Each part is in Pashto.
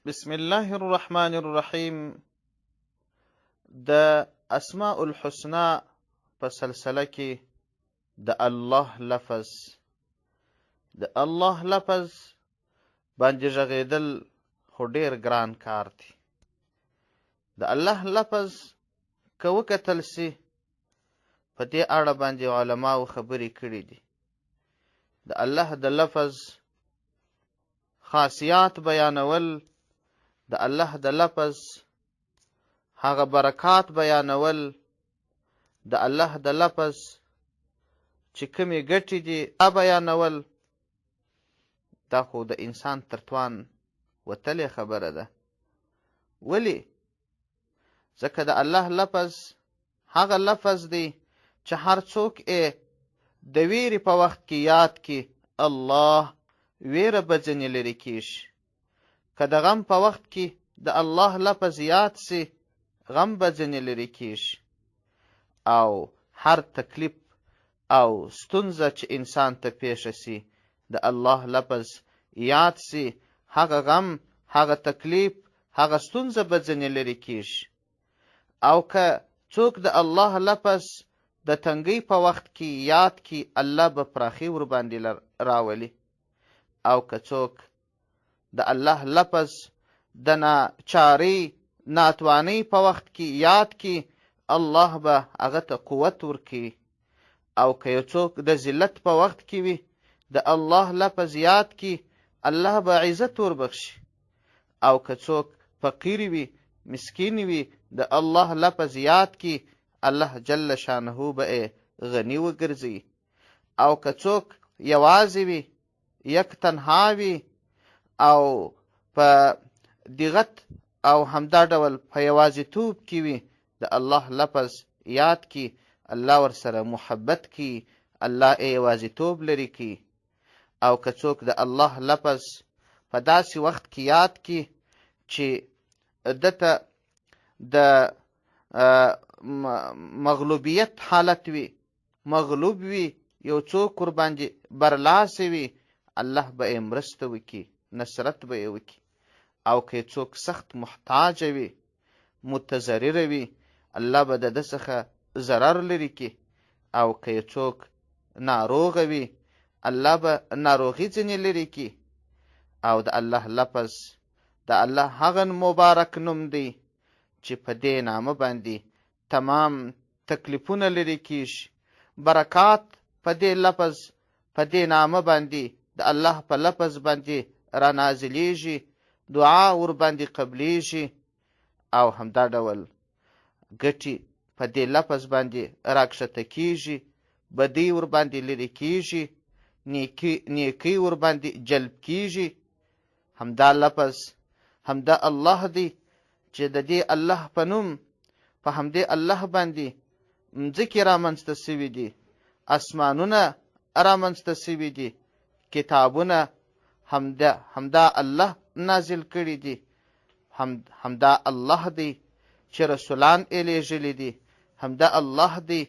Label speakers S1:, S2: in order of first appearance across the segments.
S1: بسم الله الرحمن الرحیم. د اسماء الحسنا په سلسله کې د الله لفظ باندې غږېدل خو ډیر ګران کار دی. د الله لفظ که وکتل سي په دې اړه باندې علماو خبرې کړي دي. د الله د لفظ خاصیات بیانول، د الله د لفظ هغه برکات بیانول، د الله د لفظ چې کومې ګټې دي بیانول، دا خو د انسان تر توان وتلې خبره ده. ولی؟ ځکه د الله لفظ هغه لفظ دی چې هر څوک د ویرې په وخت کې یاد کی الله، ویره به ځنې لرې کیږي. که د غم په وخت کې د الله لفظ یاد سي، غم به ځنې لرې کیږي. او هر تکلیف او ستونزه چې انسان ته پیښه سي، د الله لفظ یاد سي، هغه غم، هغه تکلیف، هغه ستونزه به ځنې لرې کیږي. او که څوک د الله لفظ د تنګۍ په وخت کې یاد کی، الله به پراخي ور باندې راولي. او که څوک د الله لفظ د ناچارۍ ناتوانۍ په وخت کې یاد کی، الله به هغه ته قوت ورکړي. او که یو څوک د ذلت په وخت کې وي، د الله لفظ یاد کی، الله به عزت وربخشي. او که څوک فقیر وي، مسکین وي، د الله لفظ یاد کی، الله جل شانه به غنی وګرځي. او که څوک یوازې وي، یک تنها وي، او په دغت او همدا ډول په یوازیتوب کې وي، د الله لفظ یاد کی، الله ورسره محبت کی، الله یوازیتوب لري کی. او که څوک د الله لفظ په داسې وخت کې یاد کی چې دته د مغلوبیت حالت وي، مغلوب وي، یو څوک ور باندې برلاسی وي، الله به یې مرسته وکړي، نصرت به یې وکړي. او که څوک سخت محتاج وي، متضرر وي، الله به د ده څخه ضرر لري کړي. او که څوک ناروغ وي، الله به ناروغي ځنې لري کړي. او د الله لفظ د الله هغه مبارک نوم دی چې په دې نامه باندې تمام تکلیفونه لري کیږي. برکات په دې لفظ، په دې نامه باندې، د الله په لفظ باندې را نازلیږي، دعا ور باندې قبلیږي. او همدا ډول ګټي په دې لفظ باندې راکښته کیږي، بدی ور باندې لري کیږي، نیکی ور باندې جلب کیږي. همدا لفظ، همدا الله دی چې د دې الله په نوم، په همدې الله باندې مځکې رامنځته سوي دي، اسمانونه رامنځته سوي دي، کتابونه همدا الله نازل کړي دي. همدا الله دی چې رسولان یې لېږلي دي، همدا الله دی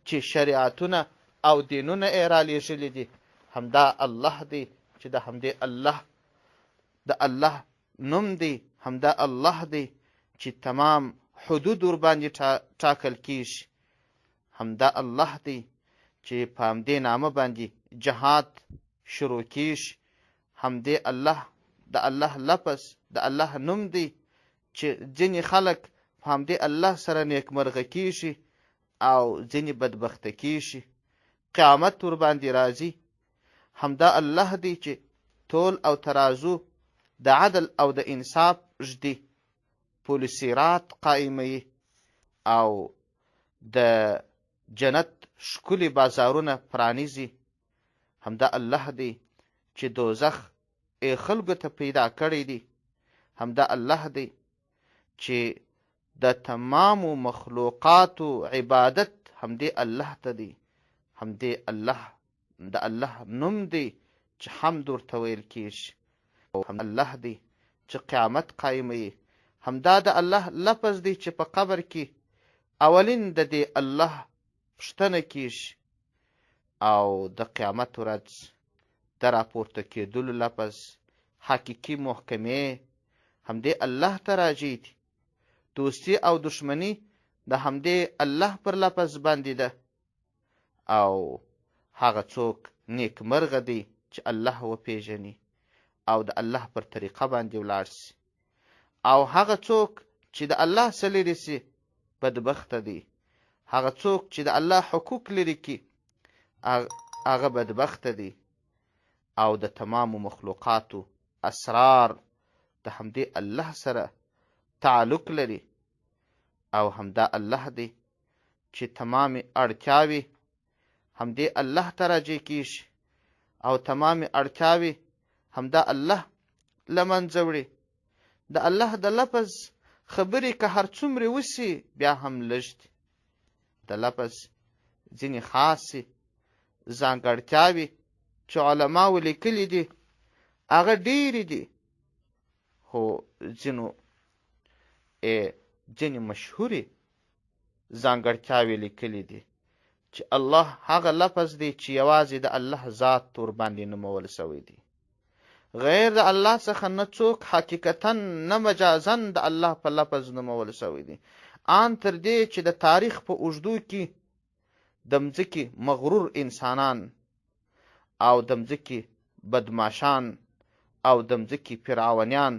S1: چې شریعتونه او دینونه یې را لېږلي دي. همدا الله دی چې د همدې الله د الله نوم دی. همدا الله دی چې تمام حدود ور باندې ټاکل کیږي. همدا الله دی چې په همدې نامه باندې جهاد شروع کیږي. همدې الله د الله لفظ د الله نوم دی چې ځینې خلک په همدې الله سره نیکمرغه کیږي او ځینې بدبخته کیږي، قیامت ور باندې راځي. همدا الله دی چې تول او ترازو د عدل او د انصاف ږدي، پل صراط قائموي، او د جنت ښکلي بازارونه پرانیزي. همدا الله دی چې دوزخ خلکو ته پیدا کړی دی. همدا الله دی چې د تمامو مخلوقاتو عبادت همدې الله ته دی. همدې الله د الله نوم دی چې حمد ورته ویل کیږي. او الله دی چې قیامت قائموي. همدا د الله لفظ دی چې په قبر کې اولین د دې الله پوښتنه کیږي. او د قیامت ورځ د راپورته کېدلو لفظ، حقیقي محکمې، همدې الله ته راجع دي. دوستي او دشمني د همدې الله پر لفظ باندې ده. او هغه څوک نیکمرغه دی چې الله وپېژني او د الله پر طریقه باندې ولاړ سي. او هغه څوک چې د الله څخه لرې سي بدبخته دی. هغه څوک چې د الله حقوق لرې کړي هغه بدبخته دی. او د تمامو مخلوقاتو اسرار د همدې الله سره تعلق لري. او همدا الله دی چې تمامې اړتیاوې همدې الله ته راجع کیږي او تمامې اړتیاوې همدا الله له منځه وړي. د الله د لفظ خبرې که هر څومره وسي بیا هم لږ دي. د لفظ ځینې خاصې ځانګړتیاوې چې علماو لیکلي دي هغه ډېرې دي، خو ځینې مشهورې ځانګړتیاوې لیکلي دي چې الله هغه لفظ دی چې یوازې د الله ذات ورباندې نومول شوی دی. غیر د الله څخه نه څوک حقیقتا نه مجازا د الله په لفظ نومول شوی دی. آن تر دې چې د تاریخ په اوږدو کې د مځکې مغرور انسانان او د مځکې بدماشان او د مځکې فرعونیان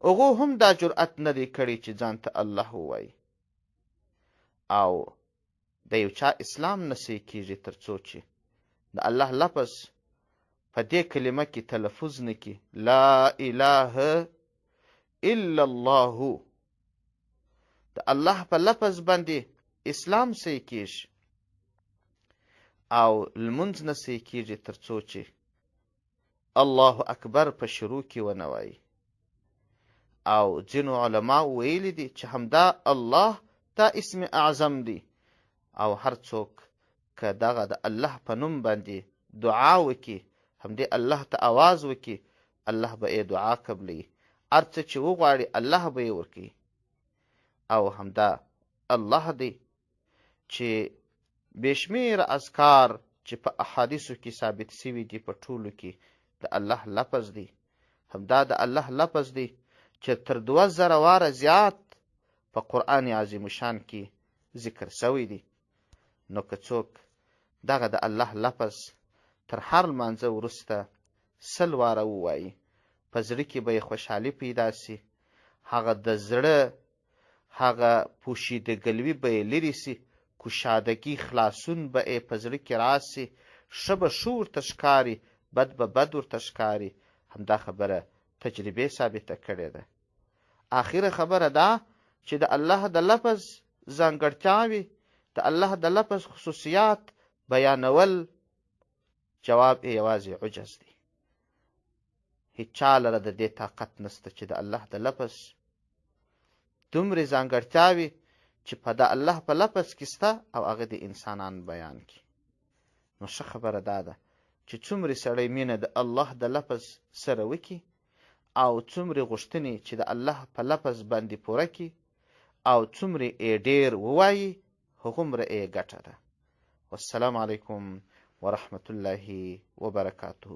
S1: هغو هم دا جرأت نه دی کړی چې ځان ته الله ووایي. او د یو چا اسلام نه صحیح کېږي تر څو چې د الله لفظ په دې کلمه کې تلفظ نه کړي، لا اله الا الله. د الله په لفظ باندې اسلام صحیح کېږي او لمونځ نه صحیح کېږي تر څو چې الله اکبر په شروع کې ونه وایي. او ځینو علماء ویلي دي چې همدا الله دا اسم اعظم دی. او هر څوک که دغه د الله په نوم باندې دعا وکړي، همدې الله ته آواز وکړي، الله به یې دعا قبلوي. هر څه چې وغواړي الله به یې ورکوي. او همدا الله دی چې بېشمېره اذکار چې په احادیثو کې ثابت شوي دي په ټولو کې د الله لفظ دی. همدا د الله لفظ دی چې تر 2000 واره زیات په قرآن عظیم شان کې ذکر شوی دی. نو که څوک دغه د الله لفظ تر هر لمانځه وروسته 100 واره ووایي، په زړه کې به یې خوشحالي پیدا سي. هغه د زړه هغه پوشیدګلوي به یې لرې سي، کوشادګي خلاصون به یې په زړه کې راسي، ښه به ښه ورته ښکاري، بد به بد ورته ښکاري. همدا خبره تجربې ثابته کړې ده. آخره خبره دا چې د الله د لفظ ځانګړتیاوې، د الله د لفظ خصوصیات بیانول جواب یې یوازې عجز دی. هیڅ چا لره د دې طاقت نشته چې د الله د لفظ دومرې ځانګړتیاوې چې په د الله په لفظ کې شته او هغه د انسانان بیان کړي. نو ښه خبره دا ده چې څومره سړی مینه د الله د لفظ سره وکړي او څومره غوښتنې چې د الله په لفظ باندې پوره کړي او څومره یې ډېر ووایي هغومره یې ګټه ده. والسلام علیکم ورحمة الله وبرکاته.